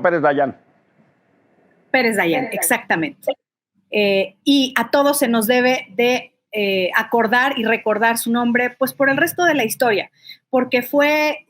Pérez Dayán. Pérez Dayán, exactamente. Y a todos se nos debe de acordar y recordar su nombre, pues por el resto de la historia, porque fue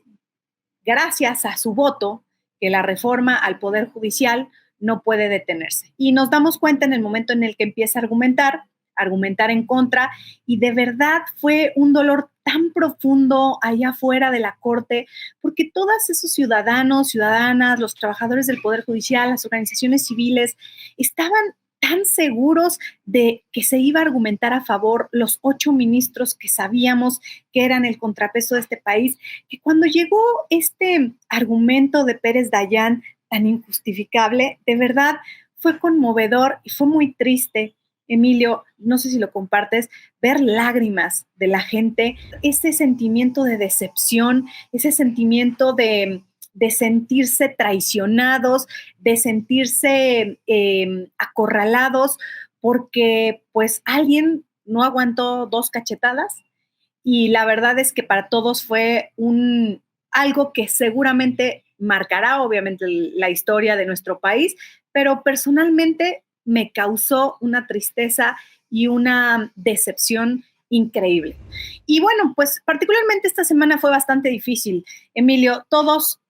gracias a su voto que la reforma al Poder Judicial no puede detenerse. Y nos damos cuenta en el momento en el que empieza a argumentar en contra, y de verdad fue un dolor tan profundo allá afuera de la Corte, porque todos esos ciudadanos, ciudadanas, los trabajadores del Poder Judicial, las organizaciones civiles, estaban tan seguros de que se iba a argumentar a favor los 8 ministros que sabíamos que eran el contrapeso de este país, que cuando llegó este argumento de Pérez Dayán tan injustificable, de verdad fue conmovedor y fue muy triste. Emilio, no sé si lo compartes, ver lágrimas de la gente, ese sentimiento de decepción, ese sentimiento de sentirse traicionados, de sentirse acorralados, porque pues alguien no aguantó 2 cachetadas, y la verdad es que para todos fue algo que seguramente marcará obviamente la historia de nuestro país, pero personalmente me causó una tristeza y una decepción increíble. Y bueno, pues particularmente esta semana fue bastante difícil, Emilio. Todos,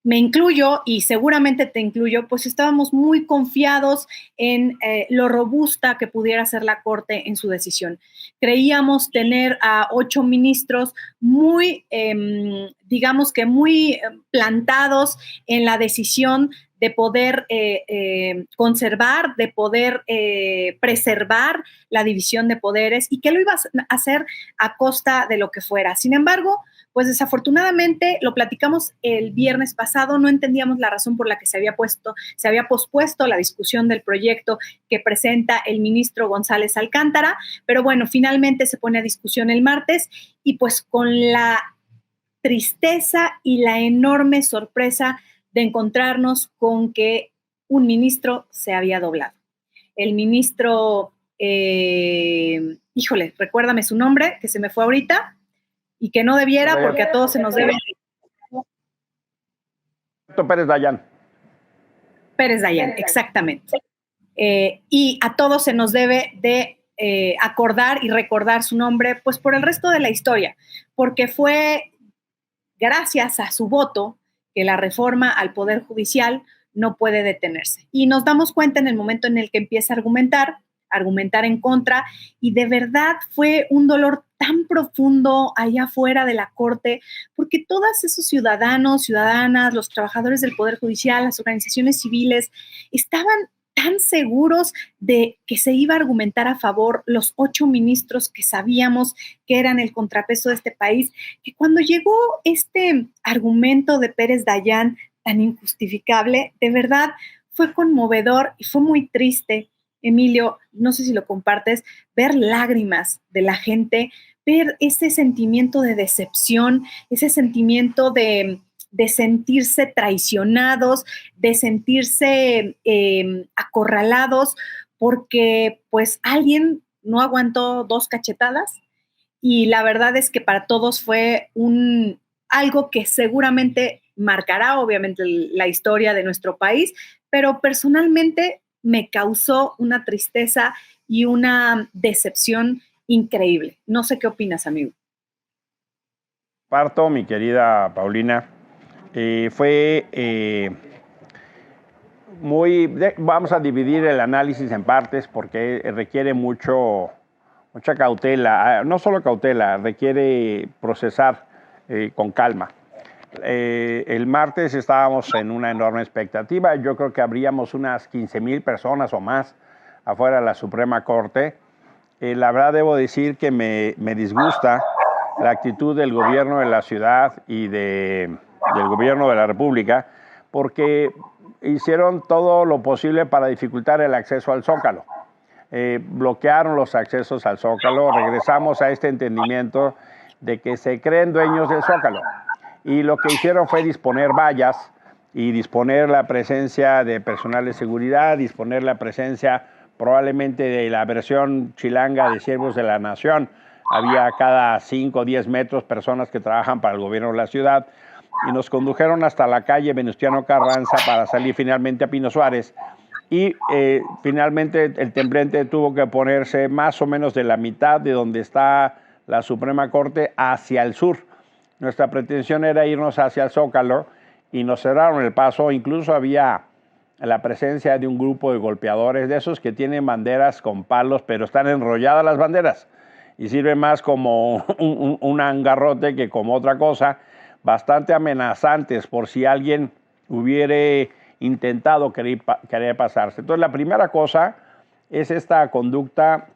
me incluyo y seguramente te incluyo, pues estábamos muy confiados en lo robusta que pudiera ser la Corte en su decisión. Creíamos tener a 8 ministros muy, digamos que muy plantados en la decisión de poder conservar, de poder preservar la división de poderes, y que lo iba a hacer a costa de lo que fuera. Sin embargo, pues desafortunadamente, lo platicamos el viernes pasado, no entendíamos la razón por la que se había pospuesto la discusión del proyecto que presenta el ministro González Alcántara, pero bueno, finalmente se pone a discusión el martes, y pues con la tristeza y la enorme sorpresa de encontrarnos con que un ministro se había doblado. El ministro, híjole, recuérdame su nombre, que se me fue ahorita, y que no debiera, porque a todos se nos debe. Pérez Dayán. Pérez Dayán, exactamente. Y a todos se nos debe de acordar y recordar su nombre, pues por el resto de la historia, porque fue gracias a su voto que la reforma al Poder Judicial no puede detenerse. Y nos damos cuenta en el momento en el que empieza a argumentar en contra, y de verdad fue un dolor tan profundo allá afuera de la Corte, porque todos esos ciudadanos, ciudadanas, los trabajadores del Poder Judicial, las organizaciones civiles, estaban tan seguros de que se iba a argumentar a favor los 8 ministros que sabíamos que eran el contrapeso de este país, que cuando llegó este argumento de Pérez Dayán tan injustificable, de verdad fue conmovedor y fue muy triste. Emilio, no sé si lo compartes, ver lágrimas de la gente, ver ese sentimiento de decepción, ese sentimiento de sentirse traicionados, de sentirse acorralados, porque pues alguien no aguantó 2 cachetadas, y la verdad es que para todos fue algo que seguramente marcará obviamente la historia de nuestro país, pero personalmente me causó una tristeza y una decepción increíble. No sé qué opinas, amigo. Parto, mi querida Paulina. Vamos a dividir el análisis en partes porque requiere mucha cautela, no solo cautela, requiere procesar con calma. El martes estábamos en una enorme expectativa. Yo creo que habríamos unas 15,000 personas o más afuera de la Suprema Corte. La verdad debo decir que me disgusta la actitud del gobierno de la ciudad y del gobierno de la República, porque hicieron todo lo posible para dificultar el acceso al Zócalo. Bloquearon los accesos al Zócalo. Regresamos a este entendimiento de que se creen dueños del Zócalo. Y lo que hicieron fue disponer vallas y disponer la presencia de personal de seguridad, disponer la presencia probablemente de la versión chilanga de Siervos de la Nación. Había cada 5 o 10 metros personas que trabajan para el gobierno de la ciudad. y nos condujeron hasta la calle Venustiano Carranza para salir finalmente a Pino Suárez. Y finalmente el templete tuvo que ponerse más o menos de la mitad de donde está la Suprema Corte hacia el sur. Nuestra pretensión era irnos hacia el Zócalo y nos cerraron el paso. Incluso había la presencia de un grupo de golpeadores, de esos que tienen banderas con palos, pero están enrolladas las banderas y sirven más como un angarrote que como otra cosa, bastante amenazantes por si alguien hubiera intentado querer pasarse. Entonces, la primera cosa es esta conducta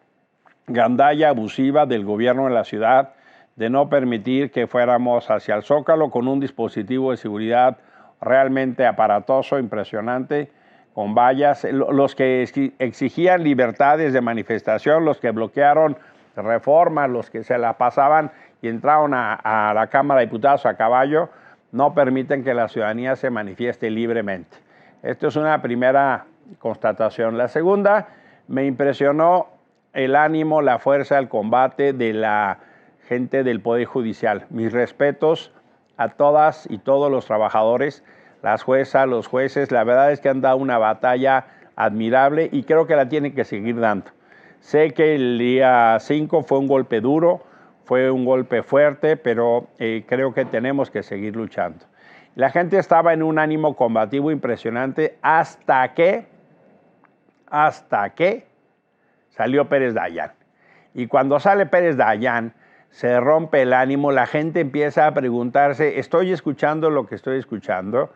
gandalla, abusiva del gobierno de la ciudad, de no permitir que fuéramos hacia el Zócalo con un dispositivo de seguridad realmente aparatoso, impresionante, con vallas. Los que exigían libertades de manifestación, los que bloquearon Reforma, los que se la pasaban y entraron a la Cámara de Diputados a caballo, no permiten que la ciudadanía se manifieste libremente. Esto es una primera constatación. La segunda, me impresionó el ánimo, la fuerza, el combate de la gente del Poder Judicial. Mis respetos a todas y todos los trabajadores, las juezas, los jueces. La verdad es que han dado una batalla admirable y creo que la tienen que seguir dando. Sé que el día 5 fue un golpe duro, fue un golpe fuerte, pero creo que tenemos que seguir luchando. La gente estaba en un ánimo combativo impresionante hasta que salió Pérez Dayán. Y cuando sale Pérez Dayán, se rompe el ánimo, la gente empieza a preguntarse, ¿estoy escuchando lo que estoy escuchando?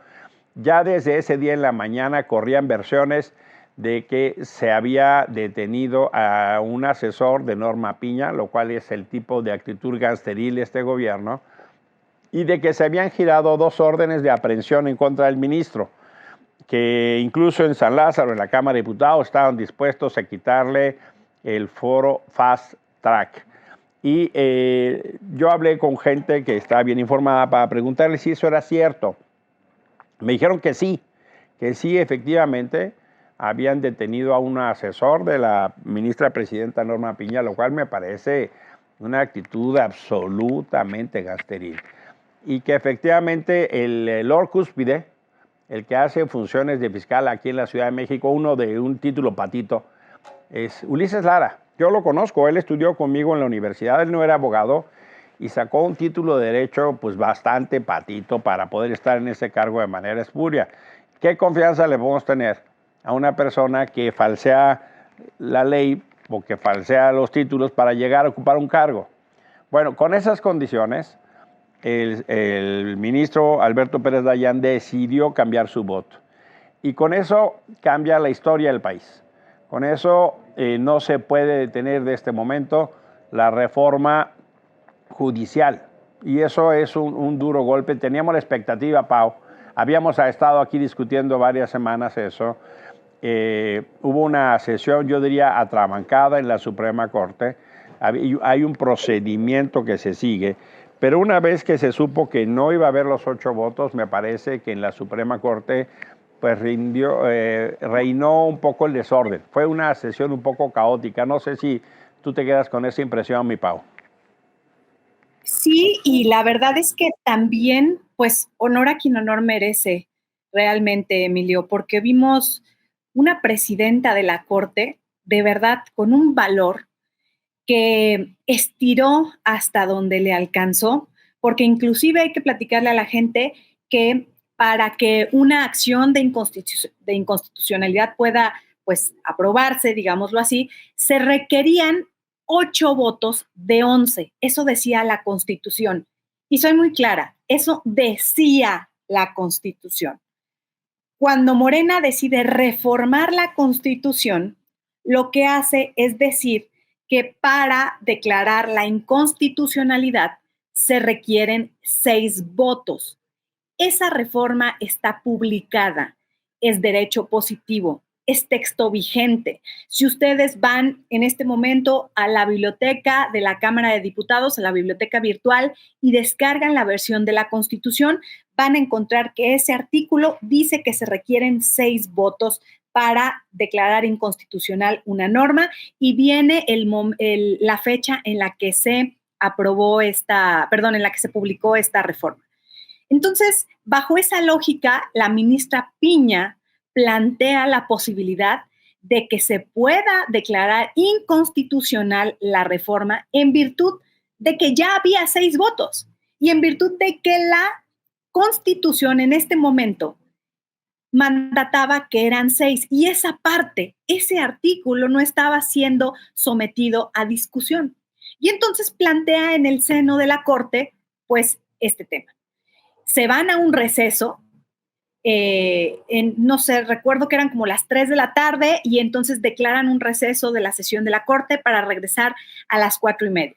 Ya desde ese día en la mañana corrían versiones de que se había detenido a un asesor de Norma Piña, lo cual es el tipo de actitud gangsteril de este gobierno, y de que se habían girado 2 órdenes de aprehensión en contra del ministro, que incluso en San Lázaro, en la Cámara de Diputados, estaban dispuestos a quitarle el foro Fast Track. Y yo hablé con gente que está bien informada para preguntarle si eso era cierto. Me dijeron que sí, efectivamente, habían detenido a un asesor de la ministra presidenta Norma Piña, lo cual me parece una actitud absolutamente gangsteril. Y que efectivamente el Lord Cúspide, el que hace funciones de fiscal aquí en la Ciudad de México, uno de un título patito, es Ulises Lara. Yo lo conozco, él estudió conmigo en la universidad, él no era abogado y sacó un título de derecho pues bastante patito para poder estar en ese cargo de manera espuria. ¿Qué confianza le podemos tener a una persona que falsea la ley o que falsea los títulos para llegar a ocupar un cargo? Bueno, con esas condiciones, el ministro Alberto Pérez Dayán decidió cambiar su voto. Y con eso cambia la historia del país. Con eso no se puede detener de este momento la reforma judicial. Y eso es un duro golpe. Teníamos la expectativa, Pau. Habíamos estado aquí discutiendo varias semanas eso. Hubo una sesión, yo diría, atrabancada en la Suprema Corte. Hay un procedimiento que se sigue. Pero una vez que se supo que no iba a haber los 8 votos, me parece que en la Suprema Corte pues reinó un poco el desorden. Fue una sesión un poco caótica. No sé si tú te quedas con esa impresión, mi Pau. Sí, y la verdad es que también, pues, honor a quien honor merece realmente, Emilio, porque vimos una presidenta de la Corte, de verdad, con un valor que estiró hasta donde le alcanzó, porque inclusive hay que platicarle a la gente que para que una acción de inconstitucionalidad pueda, pues, aprobarse, digámoslo así, se requerían 8 votos de 11. Eso decía la Constitución. Y soy muy clara, eso decía la Constitución. Cuando Morena decide reformar la Constitución, lo que hace es decir que para declarar la inconstitucionalidad se requieren 6 votos. Esa reforma está publicada, es derecho positivo, es texto vigente. Si ustedes van en este momento a la biblioteca de la Cámara de Diputados, a la biblioteca virtual, y descargan la versión de la Constitución, van a encontrar que ese artículo dice que se requieren 6 votos para declarar inconstitucional una norma y viene la fecha en la que se aprobó en la que se publicó esta reforma. Entonces, bajo esa lógica, la ministra Piña plantea la posibilidad de que se pueda declarar inconstitucional la reforma en virtud de que ya había 6 votos y en virtud de que la Constitución en este momento mandataba que eran 6 y esa parte, ese artículo no estaba siendo sometido a discusión. Y entonces plantea en el seno de la Corte, pues, este tema. Se van a un receso, no sé, recuerdo que eran como las 3 de la tarde y entonces declaran un receso de la sesión de la Corte para regresar a las 4:30.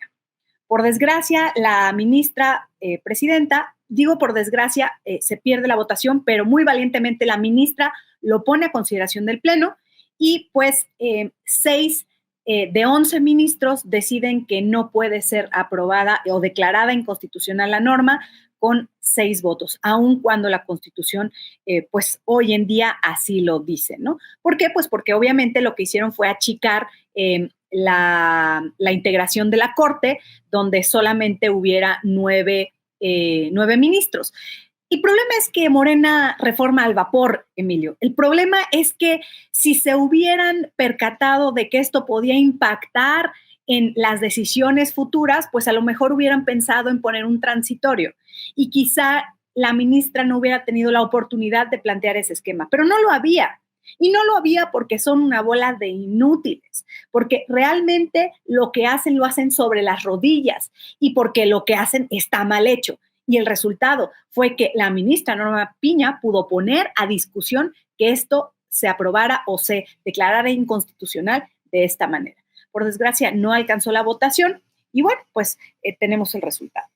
Por desgracia, la ministra presidenta, digo por desgracia, se pierde la votación, pero muy valientemente la ministra lo pone a consideración del Pleno y pues 6 de 11 ministros deciden que no puede ser aprobada o declarada inconstitucional la norma con 6 votos, aun cuando la Constitución, pues hoy en día así lo dice, ¿no? ¿Por qué? Pues porque obviamente lo que hicieron fue achicar la integración de la Corte, donde solamente hubiera 9 ministros. El problema es que Morena reforma al vapor, Emilio. El problema es que si se hubieran percatado de que esto podía impactar en las decisiones futuras, pues a lo mejor hubieran pensado en poner un transitorio y quizá la ministra no hubiera tenido la oportunidad de plantear ese esquema, pero no lo había. Y no lo había porque son una bola de inútiles, porque realmente lo que hacen lo hacen sobre las rodillas y porque lo que hacen está mal hecho. Y el resultado fue que la ministra Norma Piña pudo poner a discusión que esto se aprobara o se declarara inconstitucional de esta manera. Por desgracia, no alcanzó la votación y bueno, pues tenemos el resultado.